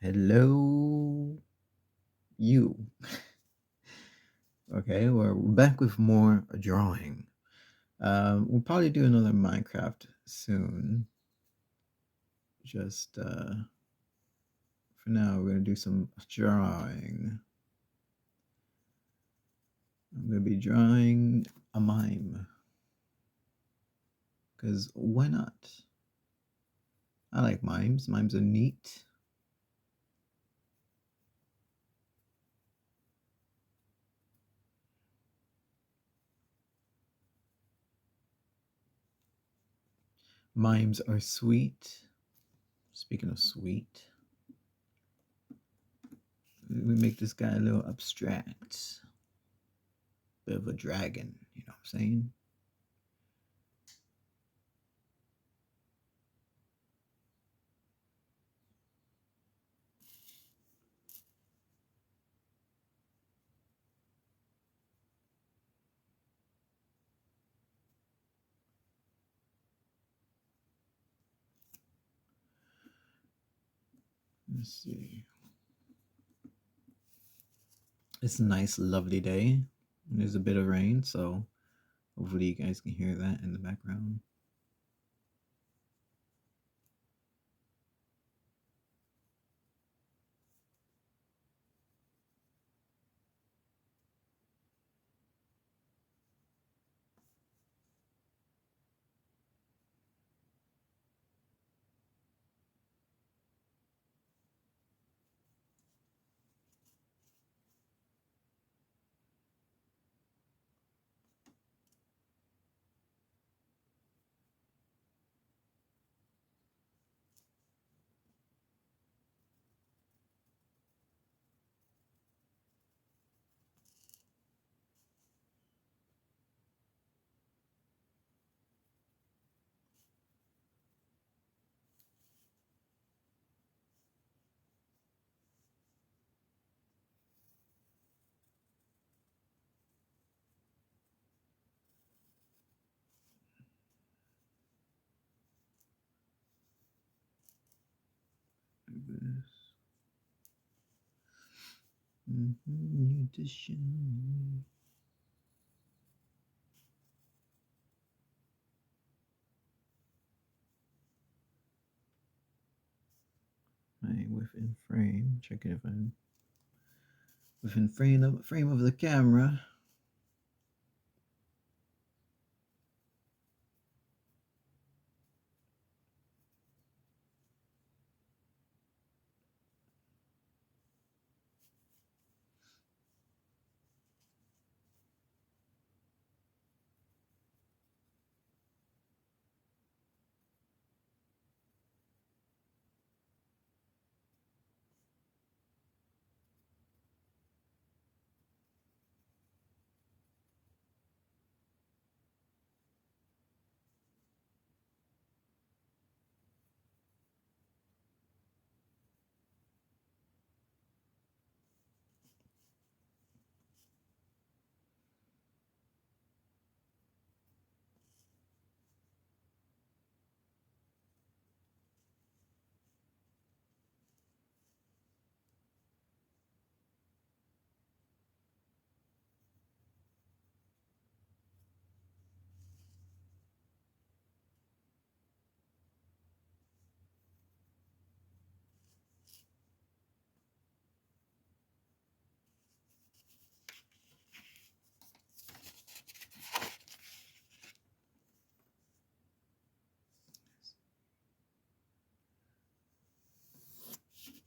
Hello, you. Okay, we're back with more drawing. We'll probably do another Minecraft soon. Just for now, we're gonna do some drawing. I'm gonna be drawing a mime. Because why not? I like mimes. Mimes are neat. Mimes are sweet. Speaking of sweet, we make this guy a little abstract. Bit of a dragon, you know what I'm saying? Let's see. It's a nice, lovely day. There's a bit of rain, so hopefully you guys can hear that in the background. Like this. You just show me. Right, within frame. Checking if I'm within frame of the camera.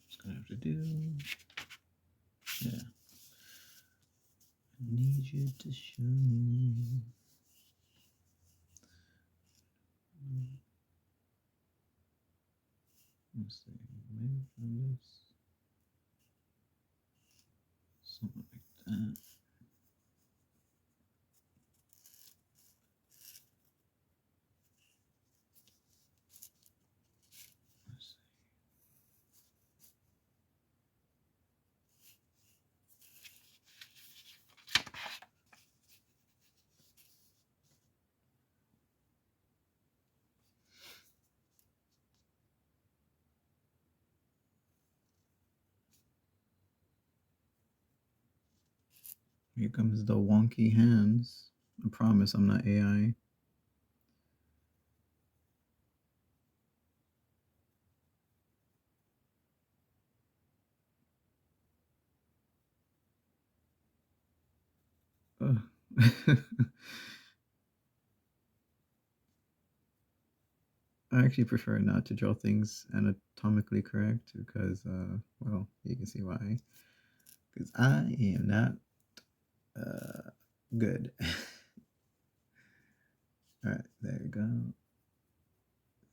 Just gonna have to do. Yeah. I need you to show me. Let's see. Maybe from this. Something like that. Let's see. Here comes the wonky hands. I promise I'm not AI. I actually prefer not to draw things anatomically correct because, well, you can see why. Because I am not good. All right, there we go.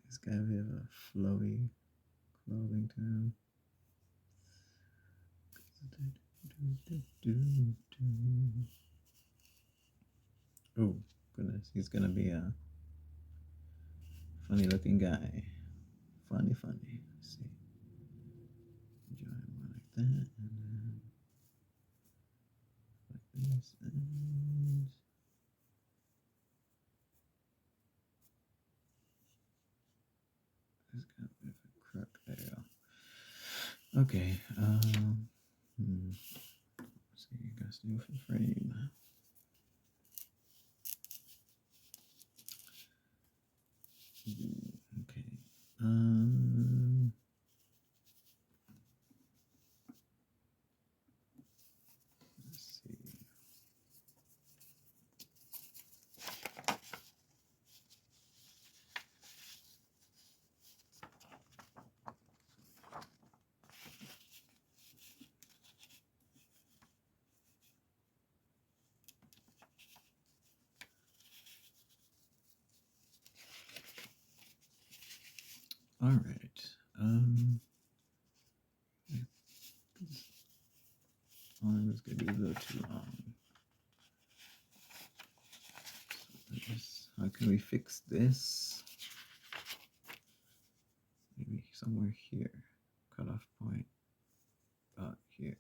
It's got a bit of a flowy clothing to him. Oh, goodness. He's going to be a funny looking guy. Funny. Let's see. Draw him like that. And then like this. And it's got a bit of a crook. There you go. Okay. Let's see. You guys do for frame. Okay. Let's see. All right. Line is going to be a little too long. So how can we fix this? Maybe somewhere here. Cutoff point about here.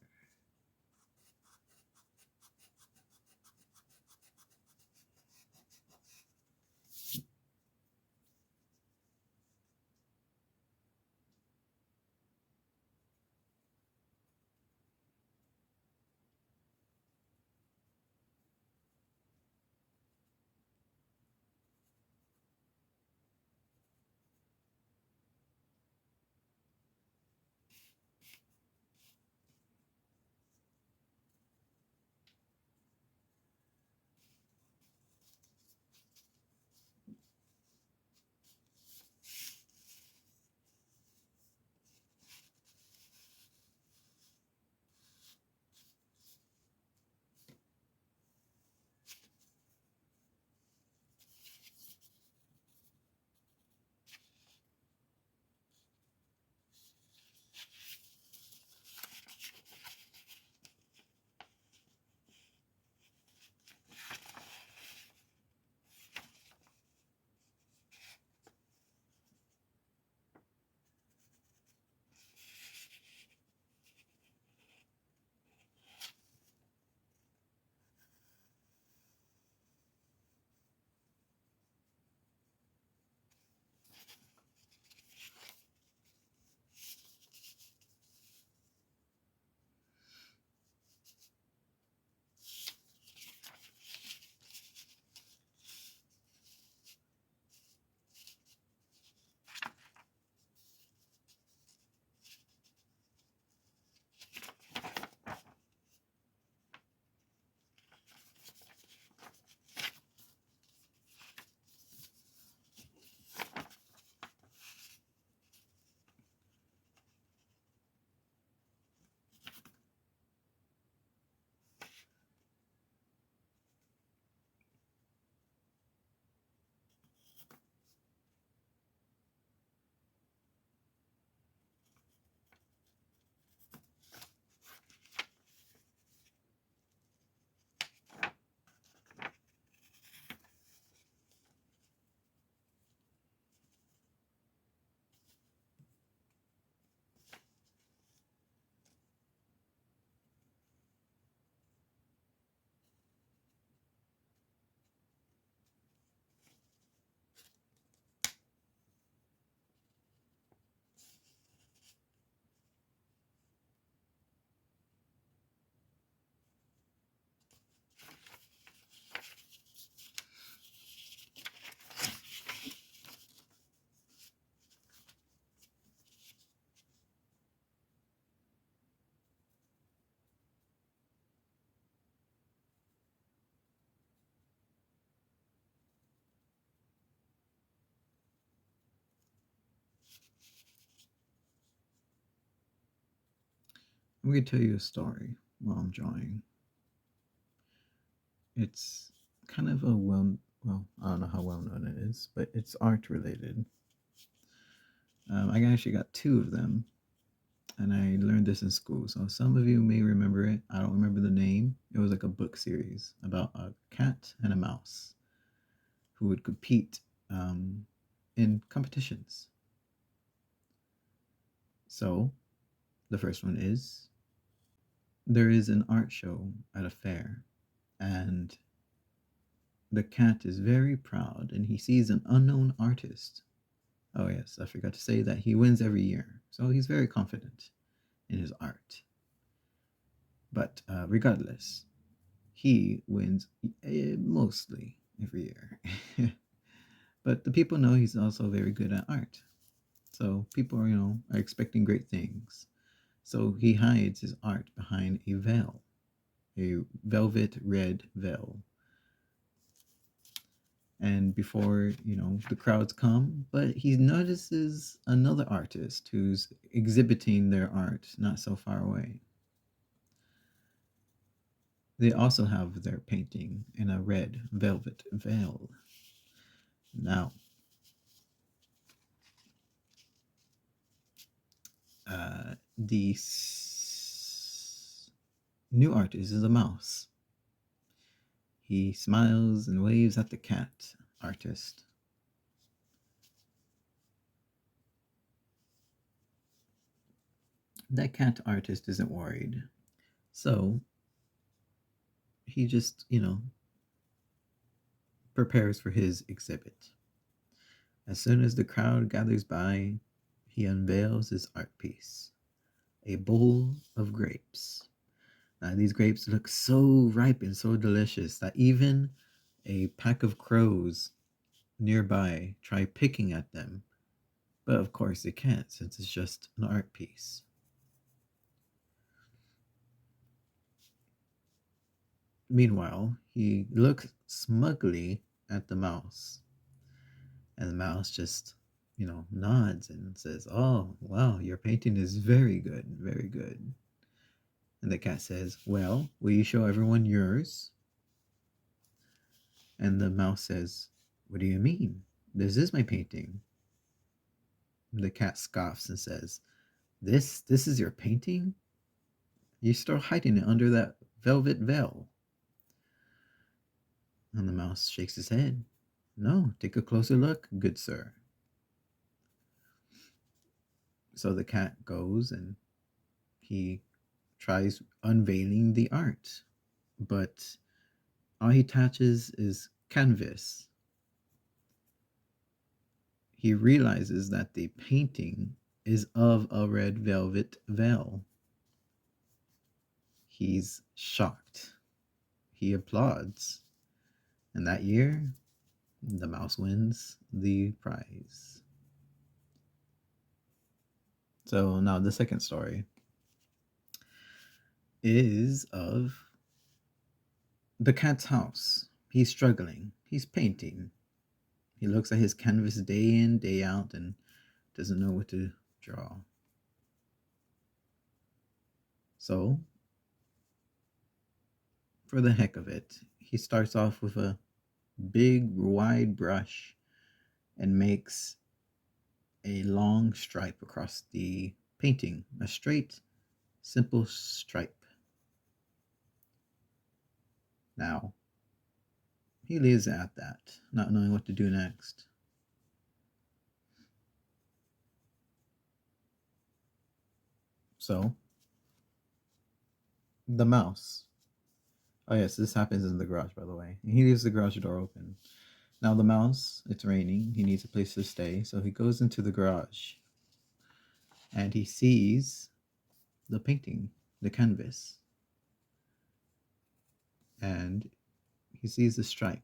I'm going to tell you a story while I'm drawing. It's kind of well, I don't know how well known it is, but it's art related. I actually got two of them, and I learned this in school. So some of you may remember it. I don't remember the name. It was like a book series about a cat and a mouse who would compete in competitions. So the first one is there is an art show at a fair, and the cat is very proud and he sees an unknown artist. Oh, yes, I forgot to say that he wins every year. So he's very confident in his art. But regardless, he wins mostly every year. But the people know he's also very good at art. So people are, are expecting great things. So he hides his art behind a veil, a velvet red veil. And before, the crowds come, but he notices another artist who's exhibiting their art not so far away. They also have their painting in a red velvet veil. Now, the new artist is a mouse. He smiles and waves at the cat artist. That cat artist isn't worried. So he just, prepares for his exhibit. As soon as the crowd gathers by, he unveils his art piece, a bowl of grapes. Now, these grapes look so ripe and so delicious that even a pack of crows nearby try picking at them. But of course, they can't since it's just an art piece. Meanwhile, he looks smugly at the mouse. And the mouse just, nods and says, "Oh, wow, your painting is very good, very good." And the cat says, "Well, will you show everyone yours?" And the mouse says, "What do you mean? This is my painting." And the cat scoffs and says, This is your painting? You're still hiding it under that velvet veil." And the mouse shakes his head. "No, take a closer look, good sir." So the cat goes and he tries unveiling the art, but all he touches is canvas. He realizes that the painting is of a red velvet veil. He's shocked. He applauds. And that year, the mouse wins the prize. So now the second story is of the cat's house. He's struggling. He's painting. He looks at his canvas day in, day out, and doesn't know what to draw. So, for the heck of it, he starts off with a big, wide brush and makes a long stripe across the painting, a straight, simple stripe. Now, he leaves it at that, not knowing what to do next. So, the mouse. Oh, yes, this happens in the garage, by the way. He leaves the garage door open. Now, the mouse, it's raining. He needs a place to stay. So, he goes into the garage and he sees the painting, the canvas, and he sees the stripe.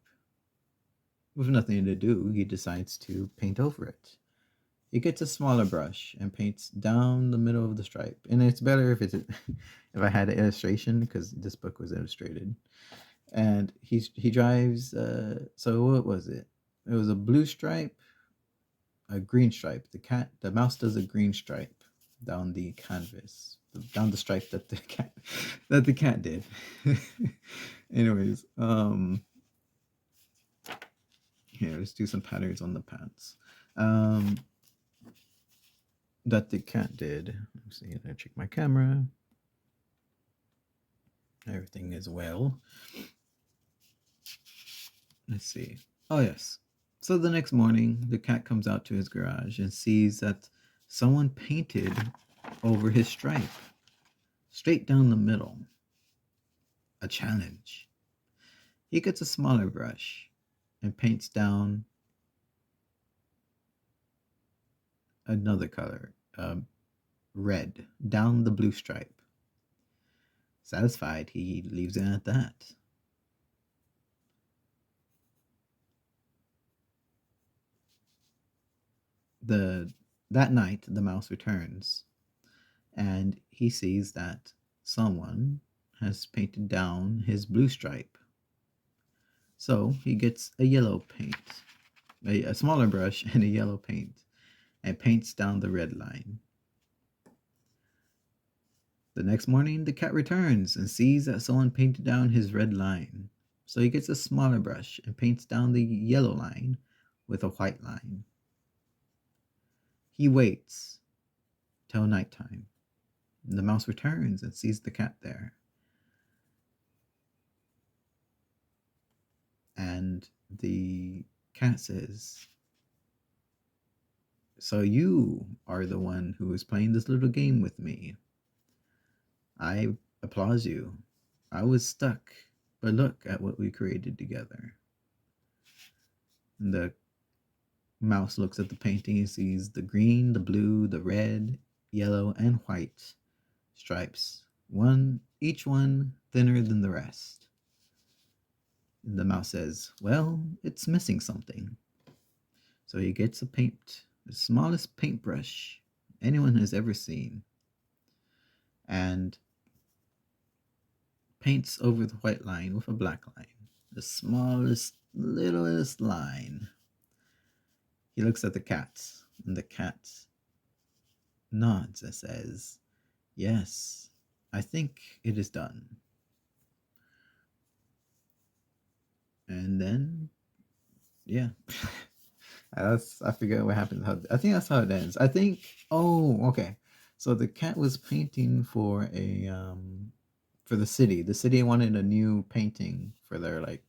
With nothing to do, he decides to paint over it. He gets a smaller brush and paints down the middle of the stripe. And it's better if it's if I had an illustration because this book was illustrated. And he drives. So what was it? It was a blue stripe, a green stripe. The mouse does a green stripe. down the canvas, down the stripe that the cat did. Anyways, here, let's do some patterns on the pants. Um, that the cat did. Let's see. I check my camera. Everything is well. Let's see. Oh yes. So the next morning, the cat comes out to his garage and sees that someone painted over his stripe, straight down the middle. A challenge. He gets a smaller brush and paints down another color, red, down the blue stripe. Satisfied, he leaves it at that. That night, the mouse returns, and he sees that someone has painted down his blue stripe. So he gets a yellow paint, a smaller brush and a yellow paint, and paints down the red line. The next morning, the cat returns and sees that someone painted down his red line. So he gets a smaller brush and paints down the yellow line with a white line. He waits till nighttime. The mouse returns and sees the cat there. And the cat says, "So you are the one who is playing this little game with me. I applaud you. I was stuck, but look at what we created together." And the mouse looks at the painting and sees the green, the blue, the red, yellow, and white stripes, each one thinner than the rest. And the mouse says, "Well, it's missing something." So he gets the smallest paintbrush anyone has ever seen, and paints over the white line with a black line, the smallest, littlest line. He looks at the cat, and the cat nods and says, "Yes, I think it is done." And then, yeah. I forget what happens. I think that's how it ends. I think. Oh, okay. So the cat was painting for for the city. The city wanted a new painting for their like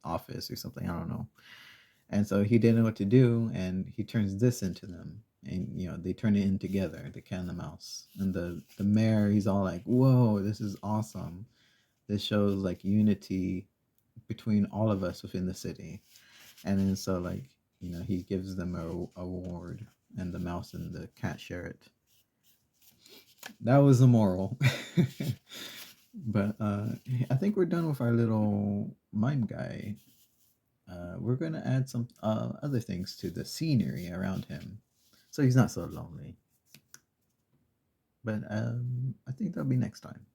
office or something. I don't know. And so he didn't know what to do, and he turns this into them, and they turn it in together, the cat and the mouse. And the mayor, he's all like, "Whoa, this is awesome! This shows like unity between all of us within the city." And then so like he gives them a award, and the mouse and the cat share it. That was the moral. But I think we're done with our little mime guy. We're gonna add some other things to the scenery around him, so he's not so lonely. But I think that'll be next time.